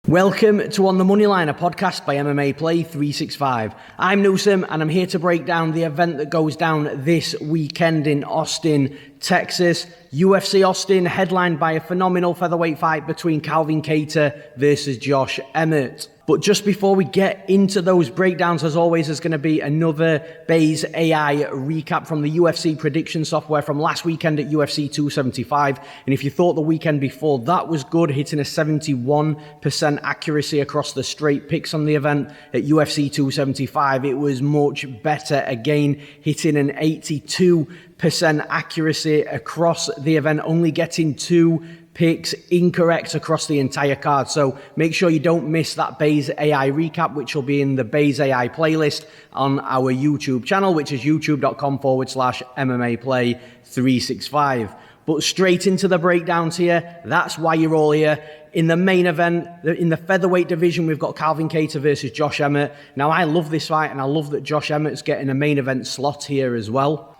Welcome to On the Moneyline, a podcast by MMA Play 365. I'm Newsom and I'm here to break down the event that goes down this weekend in Austin, Texas. UFC Austin, headlined by a phenomenal featherweight fight between Calvin Kattar versus Josh Emmett. But just before we get into those breakdowns, as always, there's going to be another Bayes AI recap from the UFC prediction software from last weekend at UFC 275. And if you thought the weekend before that was good, hitting a 71% accuracy across the straight picks on the event at UFC 275, it was much better again, hitting an 82% accuracy across the event, only getting 2 picks incorrect across the entire card. So make sure you don't miss that Bayes AI recap, which will be in the Bayes AI playlist on our YouTube channel, which is youtube.com/MMA Play 365. But straight into the breakdowns here. That's why you're all here. In the main event, in the featherweight division, we've got Calvin Kattar versus Josh Emmett. Now, I love this fight, and I love that Josh Emmett's getting a main event slot here as well.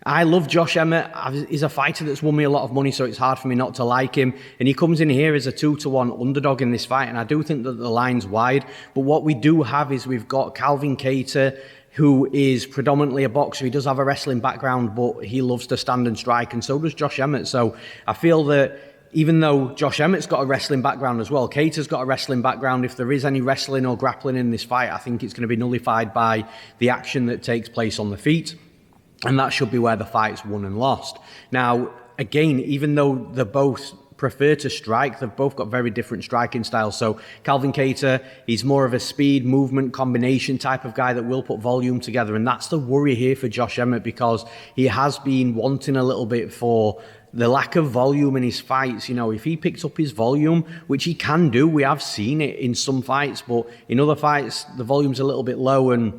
I love Josh Emmett. He's a fighter that's won me a lot of money, so it's hard for me not to like him. And he comes in here as a 2-1 underdog in this fight, and I do think that the line's wide. But what we do have is we've got Calvin Kattar, who is predominantly a boxer. He does have a wrestling background, but he loves to stand and strike, and so does Josh Emmett. So I feel that even though Josh Emmett's got a wrestling background as well, Kattar's got a wrestling background. If there is any wrestling or grappling in this fight, I think it's going to be nullified by the action that takes place on the feet. And that should be where the fight's won and lost. Now, again, even though they both prefer to strike, they've both got very different striking styles. So Calvin Kattar, he's more of a speed, movement, combination type of guy that will put volume together. And that's the worry here for Josh Emmett, because he has been wanting a little bit for the lack of volume in his fights. You know, if he picks up his volume, which he can do, we have seen it in some fights, but in other fights, the volume's a little bit low, and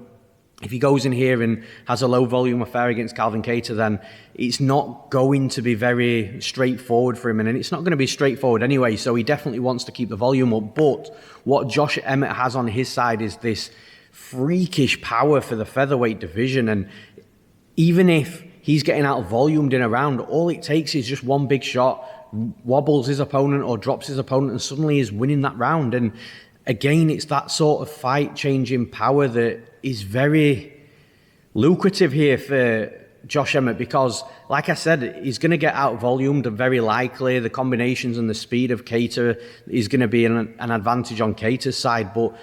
if he goes in here and has a low volume affair against Calvin Kattar, then it's not going to be very straightforward for him, and it's not going to be straightforward anyway, so he definitely wants to keep the volume up. But what Josh Emmett has on his side is this freakish power for the featherweight division, and even if he's getting out volumed in a round, all it takes is just one big shot, wobbles his opponent or drops his opponent, and suddenly he's winning that round. And again, it's that sort of fight-changing power that is very lucrative here for Josh Emmett, because, like I said, he's going to get out-volumed, and very likely the combinations and the speed of Kattar is going to be an advantage on Kattar's side. But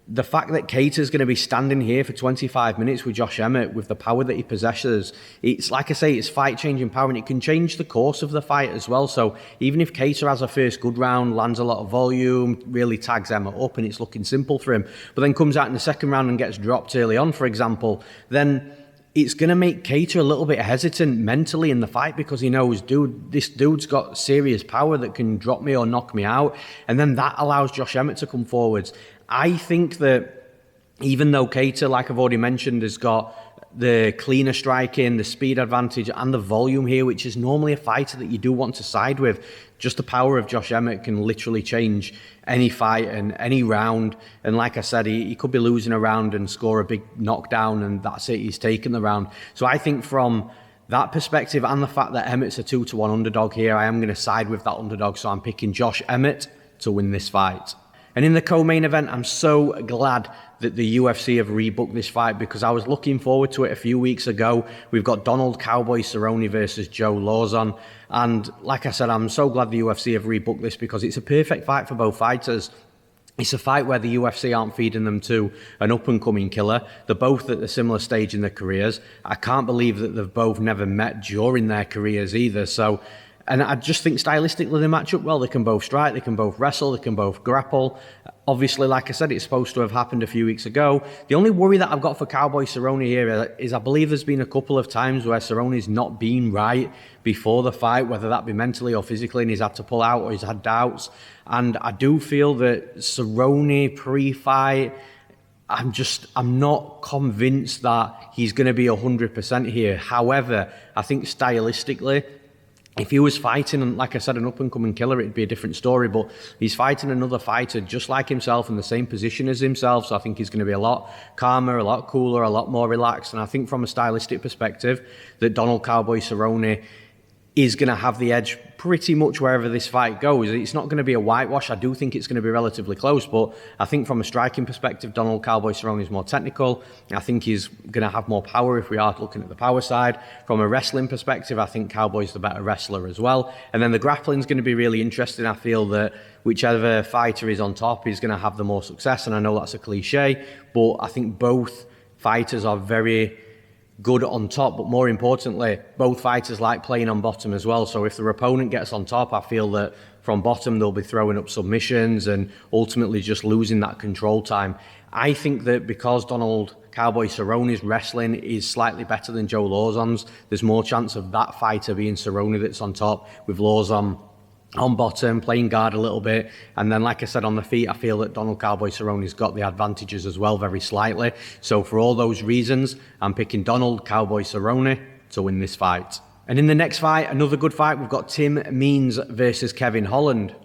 the fact that Kattar's going to be standing here for 25 minutes with Josh Emmett, with the power that he possesses, it's, like I say, it's fight-changing power, and it can change the course of the fight as well. So even if Kattar has a first good round, lands a lot of volume, really tags Emmett up, and it's looking simple for him, but then comes out in the second round and gets dropped early on, for example, then it's going to make Kattar a little bit hesitant mentally in the fight, because he knows, this dude's got serious power that can drop me or knock me out. And then that allows Josh Emmett to come forwards. I think that even though Kattar, like I've already mentioned, has got the cleaner striking, the speed advantage, and the volume here, which is normally a fighter that you do want to side with, just the power of Josh Emmett can literally change any fight and any round. And like I said, he could be losing a round and score a big knockdown, and that's it, he's taken the round. So I think from that perspective, and the fact that Emmett's a 2-1 underdog here, I am going to side with that underdog, so I'm picking Josh Emmett to win this fight. And in the co-main event, I'm so glad that the UFC have rebooked this fight, because I was looking forward to it a few weeks ago. We've got Donald Cowboy Cerrone versus Joe Lauzon. And like I said, I'm so glad the UFC have rebooked this, because it's a perfect fight for both fighters. It's a fight where the UFC aren't feeding them to an up-and-coming killer. They're both at a similar stage in their careers. I can't believe that they've both never met during their careers either. And I just think stylistically they match up well. They can both strike, they can both wrestle, they can both grapple. Obviously, like I said, it's supposed to have happened a few weeks ago. The only worry that I've got for Cowboy Cerrone here is I believe there's been a couple of times where Cerrone's not been right before the fight, whether that be mentally or physically, and he's had to pull out or he's had doubts. And I do feel that Cerrone pre-fight, I'm not convinced that he's going to be 100% here. However, I think stylistically, if he was fighting, like I said, an up-and-coming killer, it'd be a different story. But he's fighting another fighter just like himself, in the same position as himself. So I think he's going to be a lot calmer, a lot cooler, a lot more relaxed. And I think from a stylistic perspective, that Donald Cowboy Cerrone is going to have the edge pretty much wherever this fight goes. It's not going to be a whitewash. I do think it's going to be relatively close, but I think from a striking perspective, Donald Cowboy Cerrone is more technical. I think he's going to have more power if we are looking at the power side. From a wrestling perspective, I think Cowboy's the better wrestler as well. And then the grappling is going to be really interesting. I feel that whichever fighter is on top is going to have the more success, and I know that's a cliche, but I think both fighters are very good on top, but more importantly, both fighters like playing on bottom as well. So if their opponent gets on top, I feel that from bottom they'll be throwing up submissions and ultimately just losing that control time. I think that because Donald Cowboy Cerrone's wrestling is slightly better than Joe Lauzon's, there's more chance of that fighter being Cerrone that's on top, with Lauzon on bottom, playing guard a little bit. And then, like I said, on the feet, I feel that Donald Cowboy Cerrone's got the advantages as well, very slightly. So for all those reasons, I'm picking Donald Cowboy Cerrone to win this fight. And in the next fight, another good fight, we've got Tim Means versus Kevin Holland.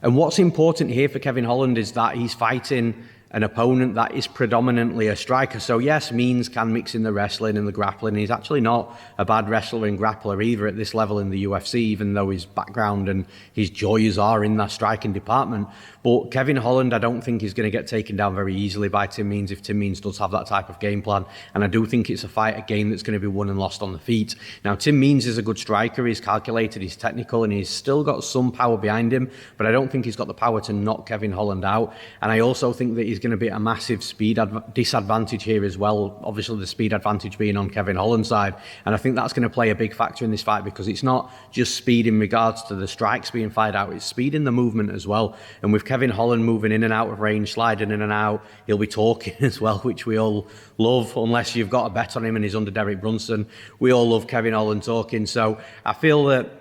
And what's important here for Kevin Holland is that he's fighting an opponent that is predominantly a striker. So yes, Means can mix in the wrestling and the grappling. He's actually not a bad wrestler and grappler either at this level in the UFC, even though his background and his joys are in that striking department. But Kevin Holland, I don't think he's going to get taken down very easily by Tim Means if Tim Means does have that type of game plan. And I do think it's a fight, a game that's going to be won and lost on the feet. Now, Tim Means is a good striker. He's calculated, he's technical, and he's still got some power behind him. But I don't think he's got the power to knock Kevin Holland out. And I also think that he's going to be a massive speed disadvantage here as well. Obviously, the speed advantage being on Kevin Holland's side. And I think that's going to play a big factor in this fight, because it's not just speed in regards to the strikes being fired out, it's speed in the movement as well. And with Kevin Holland moving in and out of range, sliding in and out, he'll be talking as well, which we all love, unless you've got a bet on him and he's under Derek Brunson. We all love Kevin Holland talking. So I feel that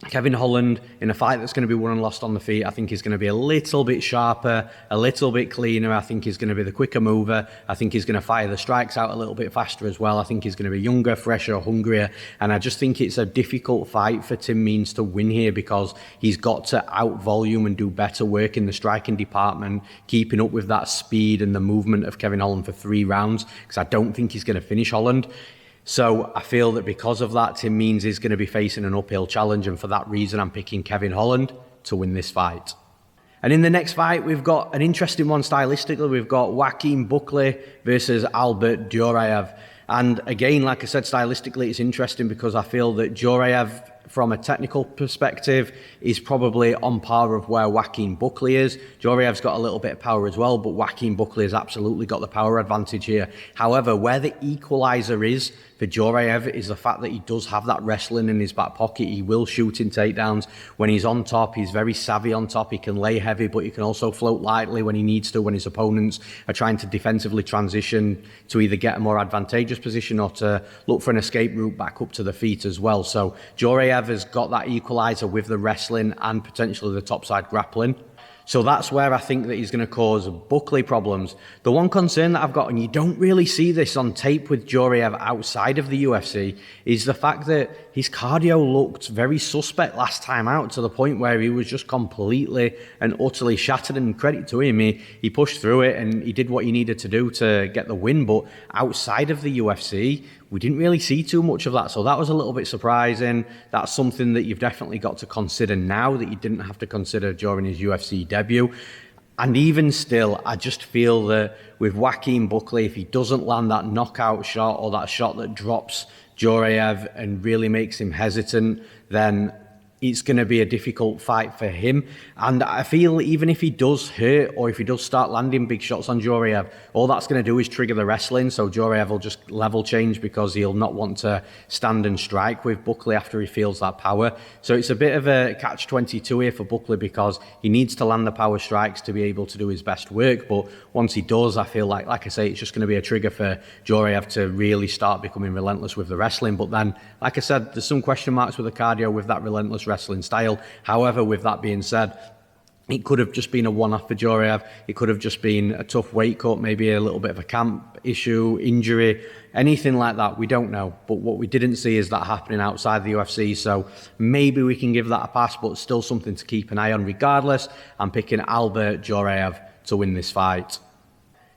Kevin Holland, in a fight that's going to be won and lost on the feet, I think he's going to be a little bit sharper, a little bit cleaner. I think he's going to be the quicker mover. I think he's going to fire the strikes out a little bit faster as well. I think he's going to be younger, fresher, hungrier. And I just think it's a difficult fight for Tim Means to win here, because he's got to out-volume and do better work in the striking department, keeping up with that speed and the movement of Kevin Holland for 3 rounds, because I don't think he's going to finish Holland. So I feel that because of that, Tim Means is going to be facing an uphill challenge, and for that reason, I'm picking Kevin Holland to win this fight. And in the next fight, we've got an interesting one stylistically. We've got Joaquin Buckley versus Albert Duraev. And again, like I said, stylistically, it's interesting because I feel that Duraev, from a technical perspective, is probably on par of where Joaquin Buckley is. Duraev's got a little bit of power as well, but Joaquin Buckley has absolutely got the power advantage here. However, where the equalizer is for Duraev is the fact that he does have that wrestling in his back pocket. He will shoot in takedowns. When he's on top, he's very savvy on top. He can lay heavy, but he can also float lightly when he needs to, when his opponents are trying to defensively transition to either get a more advantageous position or to look for an escape route back up to the feet as well. So Duraev has got that equalizer with the wrestling and potentially the topside grappling. So that's where I think that he's going to cause Buckley problems. The one concern that I've got, and you don't really see this on tape with Duraev outside of the UFC, is the fact that his cardio looked very suspect last time out, to the point where he was just completely and utterly shattered. And credit to him, he pushed through it and he did what he needed to do to get the win. But outside of the UFC, we didn't really see too much of that. So that was a little bit surprising. That's something that you've definitely got to consider now that you didn't have to consider during his UFC debut. And even still, I just feel that with Joaquin Buckley, if he doesn't land that knockout shot or that shot that drops Duraev and really makes him hesitant, then it's going to be a difficult fight for him. And I feel even if he does hurt, or if he does start landing big shots on Duraev, all that's going to do is trigger the wrestling. So Duraev will just level change, because he'll not want to stand and strike with Buckley after he feels that power. So it's a bit of a catch-22 here for Buckley, because he needs to land the power strikes to be able to do his best work. But once he does, I feel like I say, it's just going to be a trigger for Duraev to really start becoming relentless with the wrestling. But then, like I said, there's some question marks with the cardio with that relentless wrestling style. However, with that being said, it could have just been a one-off for Duraev. It could have just been a tough weight cut, maybe a little bit of a camp issue, injury, anything like that. We don't know. But what we didn't see is that happening outside the UFC. So maybe we can give that a pass, but still something to keep an eye on. Regardless, I'm picking Albert Duraev to win this fight.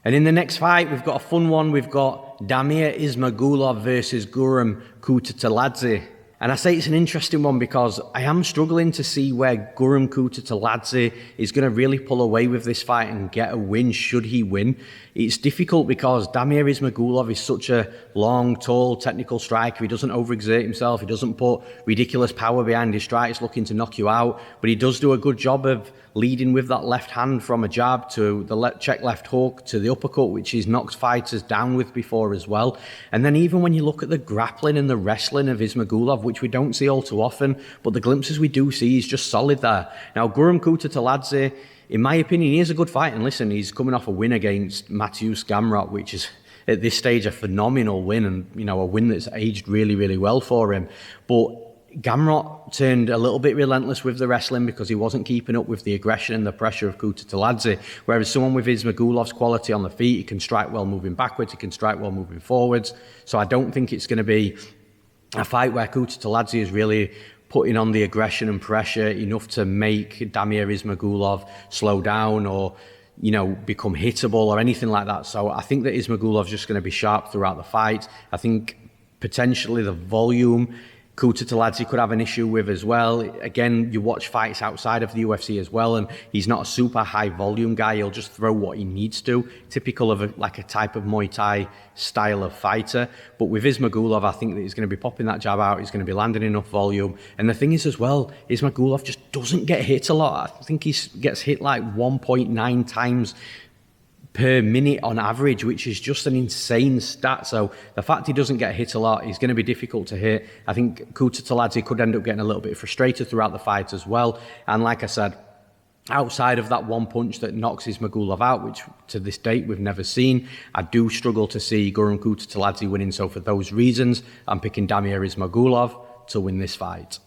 And in the next fight, we've got a fun one. We've got Damir Ismagulov versus Guram Kutateladze. And I say it's an interesting one because I am struggling to see where Guram Kutateladze is going to really pull away with this fight and get a win should he win. It's difficult because Damir Ismagulov is such a long, tall, technical striker. He doesn't overexert himself. He doesn't put ridiculous power behind his strikes looking to knock you out. But he does do a good job of leading with that left hand from a jab to the check left hook to the uppercut, which he's knocked fighters down with before as well. And then even when you look at the grappling and the wrestling of Ismagulov, which we don't see all too often, but the glimpses we do see, he's just solid there. Now, Guram Kutateladze, in my opinion, he is a good fight. And listen, he's coming off a win against Mateusz Gamrot, which is at this stage a phenomenal win, and a win that's aged really, really well for him. But Gamrot turned a little bit relentless with the wrestling because he wasn't keeping up with the aggression and the pressure of Kutateladze, whereas someone with Ismagulov's quality on the feet, he can strike well moving backwards, he can strike well moving forwards. So I don't think it's going to be a fight where Kutateladze is really putting on the aggression and pressure enough to make Damir Ismagulov slow down or become hittable or anything like that. So I think that Ismagulov's just going to be sharp throughout the fight. I think potentially the volume Kutateladze could have an issue with as well. Again, you watch fights outside of the UFC as well, and he's not a super high volume guy. He'll just throw what he needs to, typical of a type of Muay Thai style of fighter. But with Ismagulov, I think that he's going to be popping that jab out. He's going to be landing enough volume. And the thing is as well, Ismagulov just doesn't get hit a lot. I think he gets hit like 1.9 times per minute on average, which is just an insane stat. So the fact he doesn't get hit a lot, he's going to be difficult to hit. I think Kutateladze could end up getting a little bit frustrated throughout the fight as well. And like I said, outside of that one punch that knocks Ismagulov out, which to this date we've never seen, I do struggle to see Guram Kutateladze winning. So for those reasons, I'm picking Damir Ismagulov to win this fight.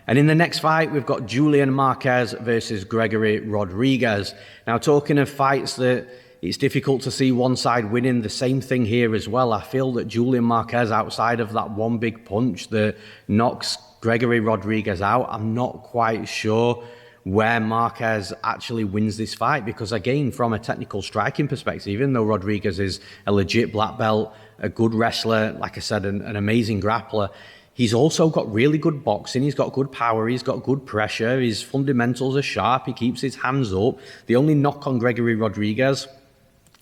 And in the next fight, we've got Julian Marquez versus Gregory Rodrigues. Now, talking of fights that it's difficult to see one side winning, the same thing here as well. I feel that Julian Marquez, outside of that one big punch that knocks Gregory Rodrigues out, I'm not quite sure where Marquez actually wins this fight, because again, from a technical striking perspective, even though Rodrigues is a legit black belt, a good wrestler, like I said, an amazing grappler, he's also got really good boxing. He's got good power. He's got good pressure. His fundamentals are sharp. He keeps his hands up. The only knock on Gregory Rodrigues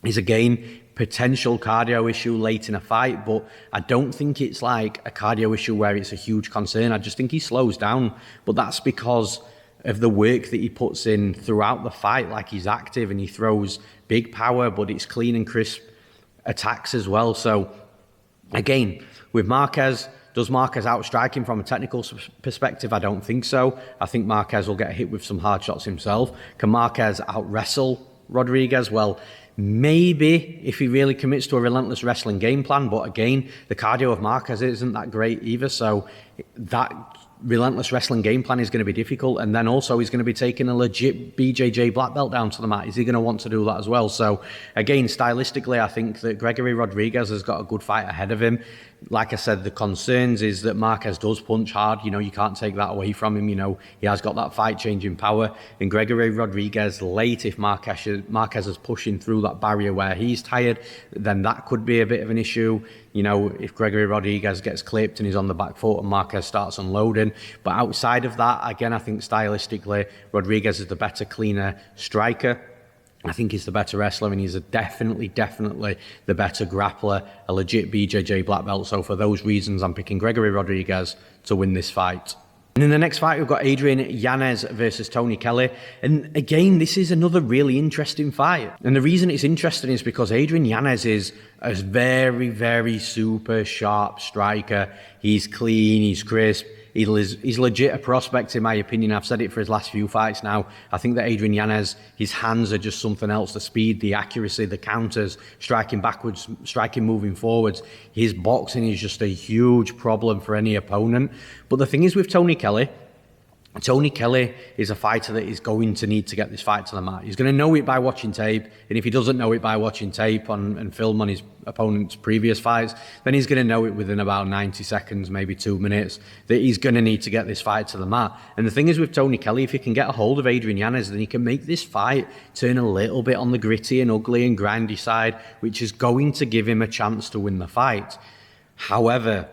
is, again, potential cardio issue late in a fight, but I don't think it's like a cardio issue where it's a huge concern. I just think he slows down, but that's because of the work that he puts in throughout the fight. Like, he's active and he throws big power, but it's clean and crisp attacks as well. So again, with Marquez, does Marquez outstrike him from a technical perspective? I don't think so. I think Marquez will get hit with some hard shots himself. Can Marquez out-wrestle Rodrigues? Well, maybe if he really commits to a relentless wrestling game plan, but again, the cardio of Marquez isn't that great either, so that relentless wrestling game plan is going to be difficult. And then also he's going to be taking a legit BJJ black belt down to the mat. Is he going to want to do that as well? So again, stylistically, I think that Gregory Rodrigues has got a good fight ahead of him. Like I said, the concerns is that Marquez does punch hard. You can't take that away from him. He has got that fight-changing power. And Gregory Rodrigues late, if Marquez is pushing through that barrier where he's tired, then that could be a bit of an issue. If Gregory Rodrigues gets clipped and he's on the back foot and Marquez starts unloading. But outside of that, again, I think stylistically, Rodrigues is the better, cleaner striker. I think he's the better wrestler, and he's definitely the better grappler, a legit BJJ black belt. So for those reasons, I'm picking Gregory Rodrigues to win this fight. And in the next fight, we've got Adrian Yanez versus Tony Kelley. And again, this is another really interesting fight. And the reason it's interesting is because Adrian Yanez is a very, very super sharp striker. He's clean, he's crisp. He's legit a prospect, in my opinion. I've said it for his last few fights now. I think that Adrian Yanez, his hands are just something else. The speed, the accuracy, the counters, striking backwards, striking moving forwards. His boxing is just a huge problem for any opponent. But the thing is with Tony Kelley is a fighter that is going to need to get this fight to the mat. He's going to know it by watching tape. And if he doesn't know it by watching tape and film on his opponent's previous fights, then he's going to know it within about 90 seconds, maybe 2 minutes, that he's going to need to get this fight to the mat. And the thing is with Tony Kelley, if he can get a hold of Adrian Yanez, then he can make this fight turn a little bit on the gritty and ugly and grindy side, which is going to give him a chance to win the fight. However,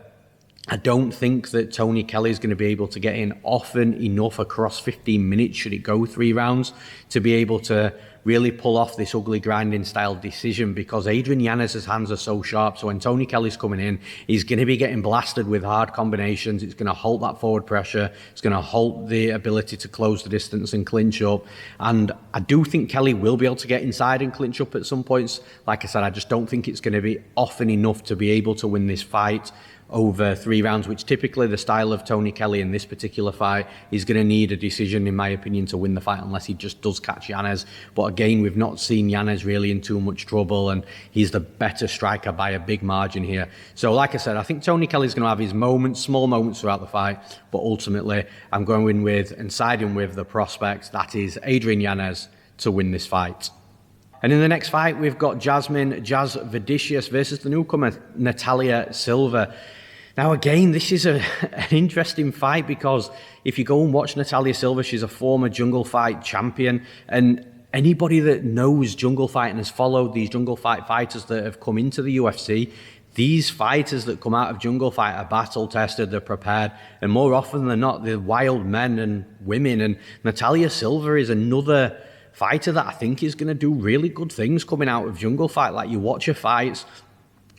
I don't think that Tony Kelley is going to be able to get in often enough across 15 minutes, should it go 3 rounds, to be able to really pull off this ugly grinding style decision, because Adrian Yanez's hands are so sharp. So when Tony Kelley's coming in, he's going to be getting blasted with hard combinations. It's going to halt that forward pressure. It's going to halt the ability to close the distance and clinch up. And I do think Kelley will be able to get inside and clinch up at some points. Like I said, I just don't think it's going to be often enough to be able to win this fight over 3 rounds, which typically the style of Tony Kelley in this particular fight. He's going to need a decision, in my opinion, to win the fight, unless he just does catch Yanez. But again, we've not seen Yanez really in too much trouble, and he's the better striker by a big margin here. So like I said, I think Tony Kelley's going to have his moments, small moments throughout the fight, but ultimately I'm going with and siding with the prospect, that is Adrian Yanez, to win this fight. And in the next fight, we've got Jasmine Jasudavicious versus the newcomer Natalia Silva. Now, again, this is an interesting fight, because if you go and watch Natalia Silva, she's a former jungle fight champion. And anybody that knows jungle fight and has followed these jungle fight fighters that have come into the UFC, these fighters that come out of jungle fight are battle tested, they're prepared, and more often than not, they're wild men and women. And Natalia Silva is another fighter that I think is going to do really good things coming out of jungle fight. Like, you watch her fights,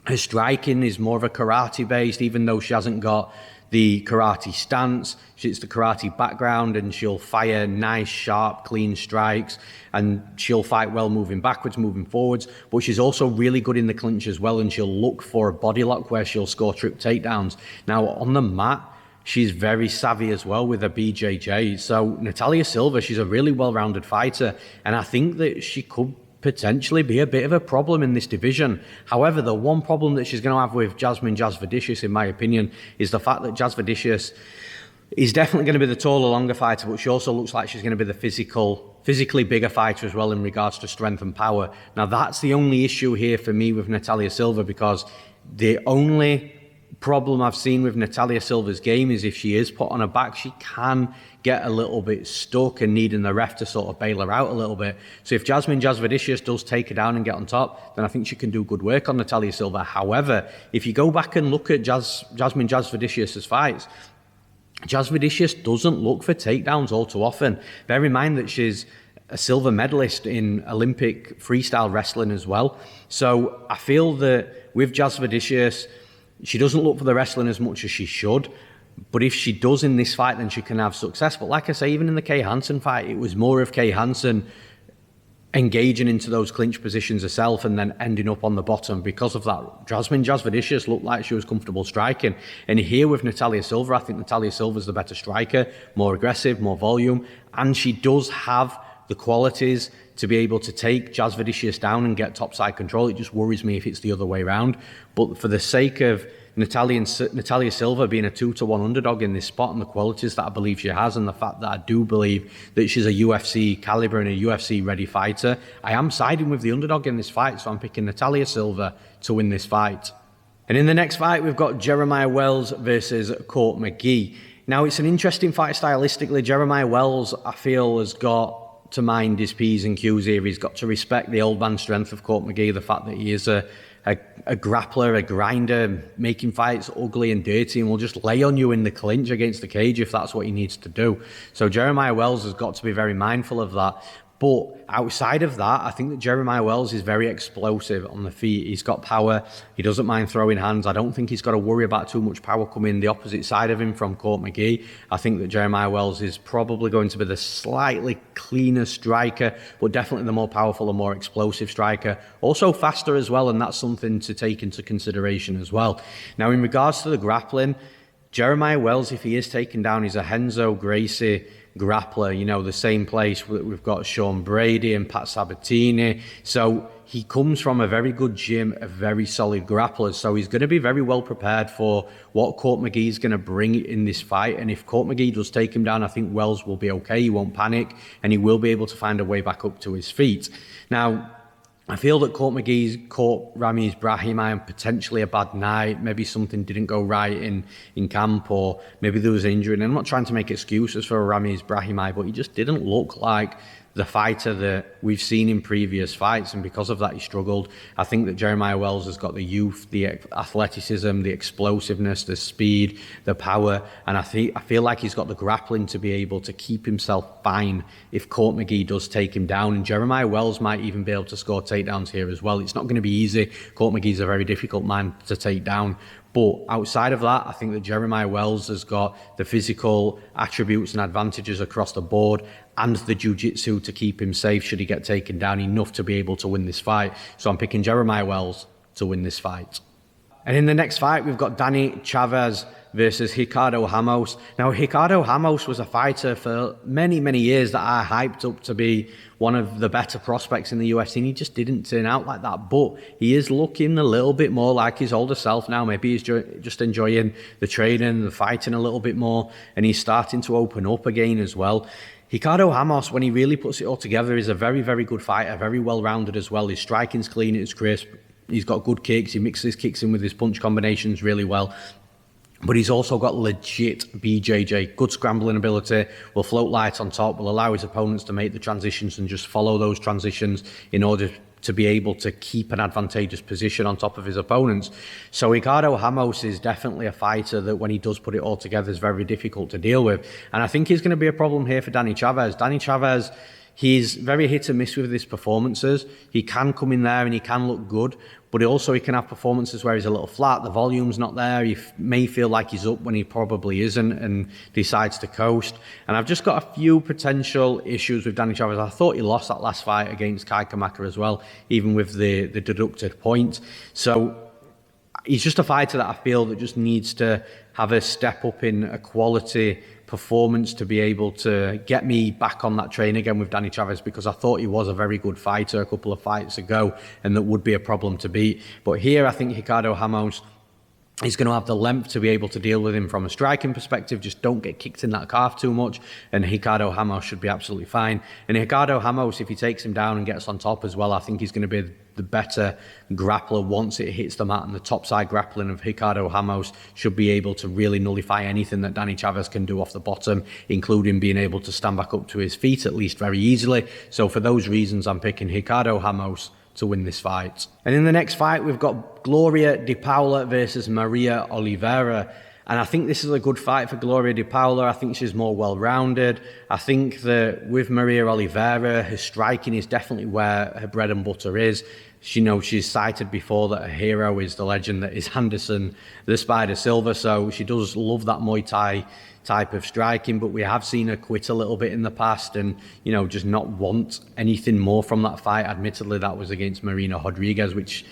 her striking is more of a karate based, even though she hasn't got the karate stance. It's the karate background, and she'll fire nice, sharp, clean strikes, and she'll fight well moving backwards, moving forwards. But she's also really good in the clinch as well, and she'll look for a body lock where she'll score trip takedowns. Now, on the mat, she's very savvy as well with her BJJ. So Natalia Silva, she's a really well-rounded fighter, and I think that she could potentially be a bit of a problem in this division. However, the one problem that she's going to have with Jasmine Jasudavicious, in my opinion, is the fact that Jasudavicious is definitely going to be the taller, longer fighter, but she also looks like she's going to be the physically bigger fighter as well in regards to strength and power. Now, that's the only issue here for me with Natalia Silva, because the only problem I've seen with Natalia Silva's game is if she is put on her back, she can get a little bit stuck and needing the ref to sort of bail her out a little bit. So if Jasmine Jasudavicious does take her down and get on top, then I think she can do good work on Natalia Silva. However, if you go back and look at Jasmine Jasudavicious' fights, Jasudavicious doesn't look for takedowns all too often. Bear in mind that she's a silver medalist in Olympic freestyle wrestling as well. So I feel that with Jasudavicious, she doesn't look for the wrestling as much as she should. But if she does in this fight, then she can have success. But like I say, even in the Kay Hansen fight, it was more of Kay Hansen engaging into those clinch positions herself and then ending up on the bottom. Because of that, Jasmine Jasudavicious looked like she was comfortable striking. And here with Natalia Silva, I think Natalia Silva's the better striker, more aggressive, more volume, and she does have the qualities to be able to take Jasudavicious down and get topside control. It just worries me if it's the other way around. But for the sake of Natalia Silva being a 2-1 underdog in this spot, and the qualities that I believe she has, and the fact that I do believe that she's a UFC caliber and a UFC ready fighter, I am siding with the underdog in this fight. So I'm picking Natalia Silva to win this fight. And in the next fight, we've got Jeremiah Wells versus Court McGee. Now, it's an interesting fight stylistically. Jeremiah Wells, I feel, has got to mind his P's and Q's here. He's got to respect the old man strength of Court McGee, the fact that he is a grappler, a grinder, making fights ugly and dirty, and will just lay on you in the clinch against the cage if that's what he needs to do. So Jeremiah Wells has got to be very mindful of that. But outside of that, I think that Jeremiah Wells is very explosive on the feet. He's got power. He doesn't mind throwing hands. I don't think he's got to worry about too much power coming the opposite side of him from Court McGee. I think that Jeremiah Wells is probably going to be the slightly cleaner striker, but definitely the more powerful and more explosive striker. Also faster as well, and that's something to take into consideration as well. Now, in regards to the grappling, Jeremiah Wells, if he is taken down, he's a Renzo Gracie grappler, you know, the same place we've got Sean Brady and Pat Sabatini. So he comes from a very good gym, a very solid grappler. So he's going to be very well prepared for what Court McGee is going to bring in this fight. And if Court McGee does take him down, I think Wells will be okay. He won't panic, and he will be able to find a way back up to his feet. Now, I feel that Court McGee's caught Ramiz Brahimaj on potentially a bad night. Maybe something didn't go right in camp, or maybe there was an injury. And I'm not trying to make excuses for Ramiz Brahimaj, but he just didn't look like the fighter that we've seen in previous fights, and because of that he struggled. I think that Jeremiah Wells has got the youth, the athleticism, the explosiveness, the speed, the power, and I feel like he's got the grappling to be able to keep himself fine if Court McGee does take him down, and Jeremiah Wells might even be able to score takedowns here as well. It's not going to be easy. Court McGee's a very difficult man to take down. But outside of that, I think that Jeremiah Wells has got the physical attributes and advantages across the board and the jiu-jitsu to keep him safe should he get taken down enough to be able to win this fight. So I'm picking Jeremiah Wells to win this fight. And in the next fight, we've got Danny Chavez versus Ricardo Ramos. Now, Ricardo Ramos was a fighter for many, many years that I hyped up to be one of the better prospects in the UFC, and he just didn't turn out like that. But he is looking a little bit more like his older self now. Maybe he's just enjoying the training, the fighting a little bit more, and he's starting to open up again as well. Ricardo Ramos, when he really puts it all together, is a very, very good fighter, very well-rounded as well. His striking's clean, it's crisp. He's got good kicks. He mixes kicks in with his punch combinations really well. But he's also got legit BJJ, good scrambling ability, will float light on top, will allow his opponents to make the transitions and just follow those transitions in order to be able to keep an advantageous position on top of his opponents. So Ricardo Ramos is definitely a fighter that when he does put it all together is very difficult to deal with. And I think he's going to be a problem here for Danny Chavez. Danny Chavez, he's very hit and miss with his performances. He can come in there and he can look good, but also he can have performances where he's a little flat, the volume's not there, he may feel like he's up when he probably isn't and decides to coast. And I've just got a few potential issues with Danny Chavez. I thought he lost that last fight against Kai Kamaka as well, even with the deducted point. So he's just a fighter that I feel that just needs to have a step up in a quality performance to be able to get me back on that train again with Danny Chavez, because I thought he was a very good fighter a couple of fights ago and that would be a problem to beat. But here I think Ricardo Ramos is going to have the length to be able to deal with him from a striking perspective. Just don't get kicked in that calf too much, and Ricardo Ramos should be absolutely fine. And Ricardo Ramos, if he takes him down and gets on top as well, I think he's going to be the better grappler once it hits the mat, and the top side grappling of Ricardo Ramos should be able to really nullify anything that Danny Chavez can do off the bottom, including being able to stand back up to his feet at least very easily. So for those reasons, I'm picking Ricardo Ramos to win this fight. And in the next fight, we've got Gloria de Paula versus Maria Oliveira. And I think this is a good fight for Gloria de Paula. I think she's more well-rounded. I think that with Maria Oliveira, her striking is definitely where her bread and butter is. She's cited before that her hero is the legend that is Anderson, the Spider Silva. So she does love that Muay Thai type of striking, but we have seen her quit a little bit in the past and, just not want anything more from that fight. Admittedly, that was against Marina Rodrigues, which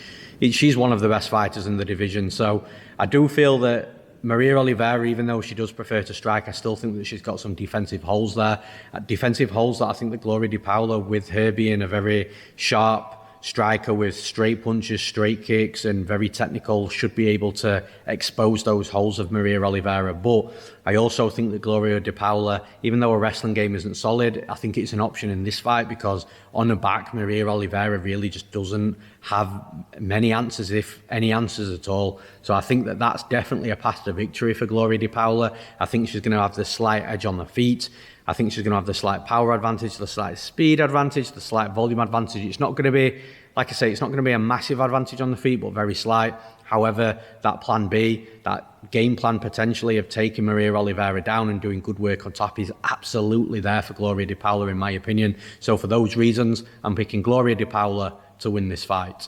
she's one of the best fighters in the division. So I do feel that Maria Oliveira, even though she does prefer to strike, I still think that she's got some defensive holes there. Defensive holes that I think that Gloria de Paula, with her being a very sharp striker with straight punches, straight kicks, and very technical, should be able to expose those holes of Maria Oliveira. But I also think that Gloria de Paula, even though her wrestling game isn't solid, I think it's an option in this fight, because on her back, Maria Oliveira really just doesn't have many answers, if any answers at all. So I think that that's definitely a path to victory for Gloria de Paula. I think she's going to have the slight edge on the feet. I think she's going to have the slight power advantage, the slight speed advantage, the slight volume advantage. It's not going to be, like I say, it's not going to be a massive advantage on the feet, but very slight. However, that plan B, that game plan potentially of taking Maria Oliveira down and doing good work on top is absolutely there for Gloria de Paula, in my opinion. So for those reasons, I'm picking Gloria de Paula to win this fight.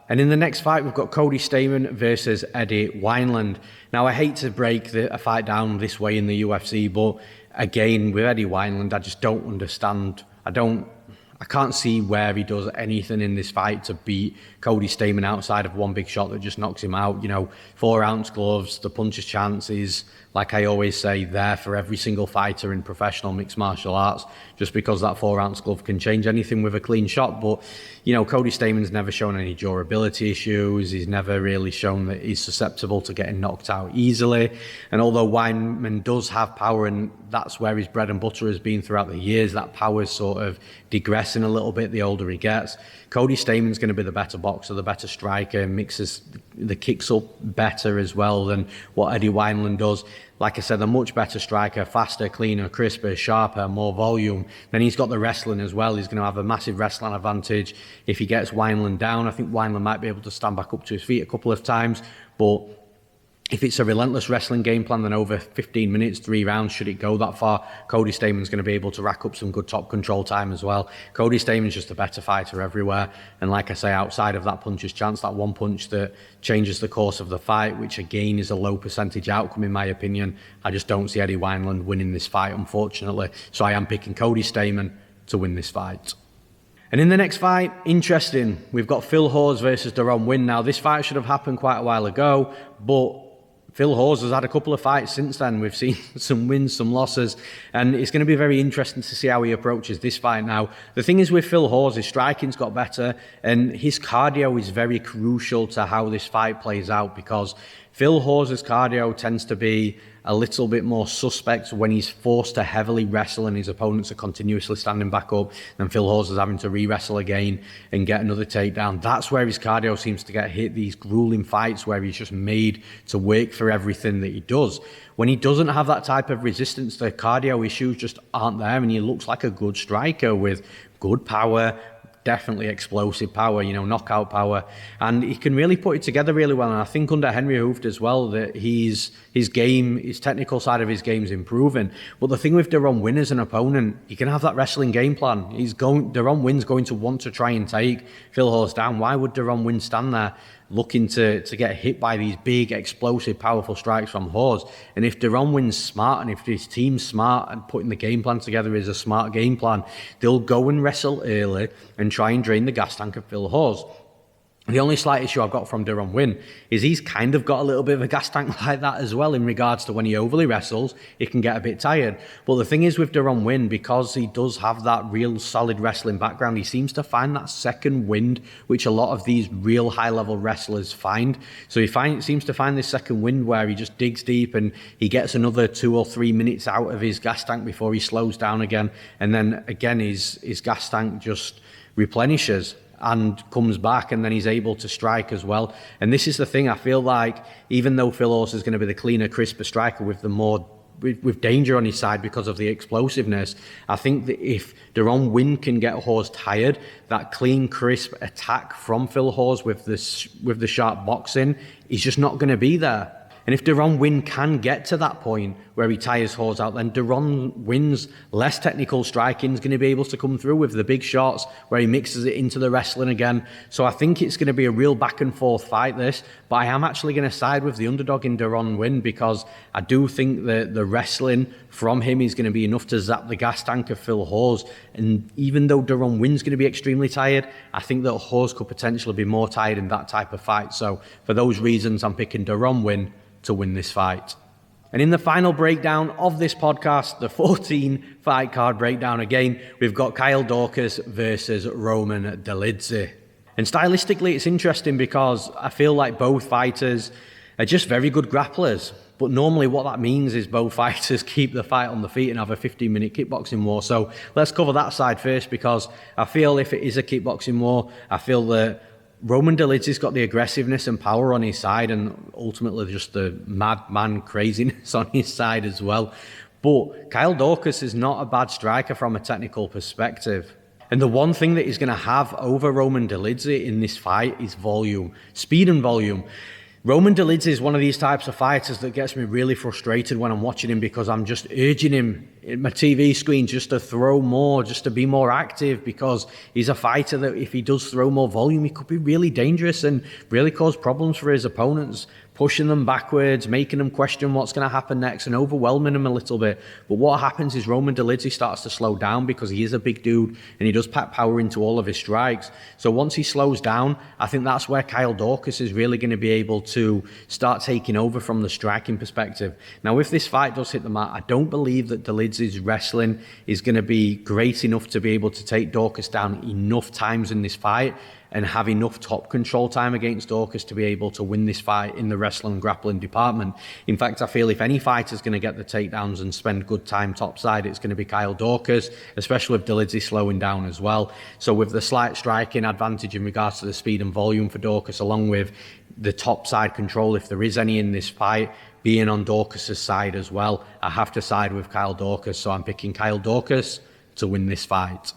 And in the next fight, we've got Cody Stamann versus Eddie Wineland. Now, I hate to break a fight down this way in the UFC, but again, with Eddie Wineland, I just don't understand. I can't see where he does anything in this fight to beat Cody Stamann outside of one big shot that just knocks him out. 4-ounce gloves, the puncher's chance is, like I always say, there for every single fighter in professional mixed martial arts, just because that 4-ounce glove can change anything with a clean shot. But, Cody Stamann's never shown any durability issues. He's never really shown that he's susceptible to getting knocked out easily. And although Wineman does have power, and that's where his bread and butter has been throughout the years, that power's sort of digressed regressing a little bit the older he gets. Cody Stamann's going to be the better boxer, the better striker, mixes the kicks up better as well than what Eddie Wineland does. Like I said, a much better striker, faster, cleaner, crisper, sharper, more volume. Then he's got the wrestling as well. He's going to have a massive wrestling advantage if he gets Wineland down. I think Wineland might be able to stand back up to his feet a couple of times, but if it's a relentless wrestling game plan, then over 15 minutes, 3 rounds, should it go that far, Cody Stamann's going to be able to rack up some good top control time as well. Cody Stamann's just a better fighter everywhere. And like I say, outside of that puncher's chance, that one punch that changes the course of the fight, which again is a low percentage outcome in my opinion, I just don't see Eddie Wineland winning this fight, unfortunately. So I am picking Cody Stamann to win this fight. And in the next fight, interesting, we've got Phil Hawes versus Cerrone Win. Now, this fight should have happened quite a while ago, but Phil Hawes has had a couple of fights since then. We've seen some wins, some losses, and it's going to be very interesting to see how he approaches this fight now. The thing is with Phil Hawes, his striking's got better, and his cardio is very crucial to how this fight plays out, because Phil Hawes' cardio tends to be a little bit more suspect when he's forced to heavily wrestle and his opponents are continuously standing back up, and Phil Hawes is having to re-wrestle again and get another takedown. That's where his cardio seems to get hit, these grueling fights where he's just made to work for everything that he does. When he doesn't have that type of resistance, the cardio issues just aren't there, and he looks like a good striker with good power, definitely explosive power, knockout power, and he can really put it together really well. And I think under Henry Hooft as well, that his technical side of his game is improving. But the thing with Cerrone Win as an opponent, he can have that wrestling game plan. Cerrone Win's going to want to try and take Phil Hawes down. Why would Cerrone Win stand there looking to get hit by these big, explosive, powerful strikes from Hawes? And if Cerrone Win's smart, and if his team's smart and putting the game plan together is a smart game plan, they'll go and wrestle early and try and drain the gas tank of Phil Hawes. The only slight issue I've got from Cerrone Win is he's kind of got a little bit of a gas tank like that as well, in regards to when he overly wrestles, he can get a bit tired. But the thing is with Cerrone Win, because he does have that real solid wrestling background, he seems to find that second wind, which a lot of these real high-level wrestlers find. So he seems to find this second wind where he just digs deep and he gets another 2 or 3 minutes out of his gas tank before he slows down again. And then again, his gas tank just replenishes and comes back, and then he's able to strike as well. And this is the thing, I feel like even though Phil Hawes is going to be the cleaner, crisper striker with the more with danger on his side because of the explosiveness, I think that if Cerrone Win can get Hawes tired, that clean, crisp attack from Phil Hawes with the sharp boxing is just not going to be there. And if Cerrone Win can get to that point where he tires Hawes out, then Cerrone Win's less technical striking is going to be able to come through with the big shots where he mixes it into the wrestling again. So I think it's going to be a real back and forth fight, this. But I am actually going to side with the underdog in Cerrone Win, because I do think that the wrestling from him is going to be enough to zap the gas tank of Phil Hawes. And even though Cerrone Win's going to be extremely tired, I think that Hawes could potentially be more tired in that type of fight. So for those reasons, I'm picking Cerrone Win to win this fight. And in the final breakdown of this podcast, the 14 fight card breakdown again, we've got Kyle Daukaus versus Roman Dolidze. And stylistically, it's interesting because I feel like both fighters are just very good grapplers. But normally what that means is both fighters keep the fight on the feet and have a 15-minute kickboxing war. So let's cover that side first, because I feel if it is a kickboxing war, I feel that Roman Dolidze's got the aggressiveness and power on his side, and ultimately just the madman craziness on his side as well. But Kyle Daukaus is not a bad striker from a technical perspective. And the one thing that he's going to have over Roman Dolidze in this fight is volume, speed and volume. Roman Dolidze is one of these types of fighters that gets me really frustrated when I'm watching him, because I'm just urging him in my TV screen just to throw more, just to be more active, because he's a fighter that if he does throw more volume, he could be really dangerous and really cause problems for his opponents, pushing them backwards, making them question what's going to happen next and overwhelming them a little bit. But what happens is Roman Dolidze starts to slow down, because he is a big dude and he does pack power into all of his strikes. So once he slows down, I think that's where Kyle Daukaus is really going to be able to start taking over from the striking perspective. Now, if this fight does hit the mat, I don't believe that Dolidze's wrestling is going to be great enough to be able to take Daukaus down enough times in this fight. and have enough top control time against Dorcas to be able to win this fight in the wrestling and grappling department. In fact, I feel if any fighter's going to get the takedowns and spend good time topside, it's going to be Kyle Dorcas, especially with Delazy slowing down as well. So with the slight striking advantage in regards to the speed and volume for Dorcas, along with the topside control, if there is any in this fight, being on Dorcas's side as well, I have to side with Kyle Dorcas. So I'm picking Kyle Dorcas to win this fight.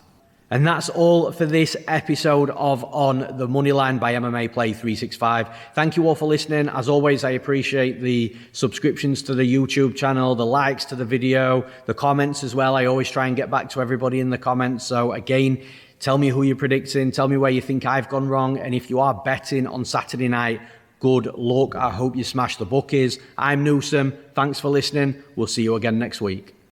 And that's all for this episode of On the Moneyline by MMA Play 365. Thank you all for listening. As always, I appreciate the subscriptions to the YouTube channel, the likes to the video, the comments as well. I always try and get back to everybody in the comments. So again, tell me who you're predicting. Tell me where you think I've gone wrong. And if you are betting on Saturday night, good luck. I hope you smash the bookies. I'm Newsome. Thanks for listening. We'll see you again next week.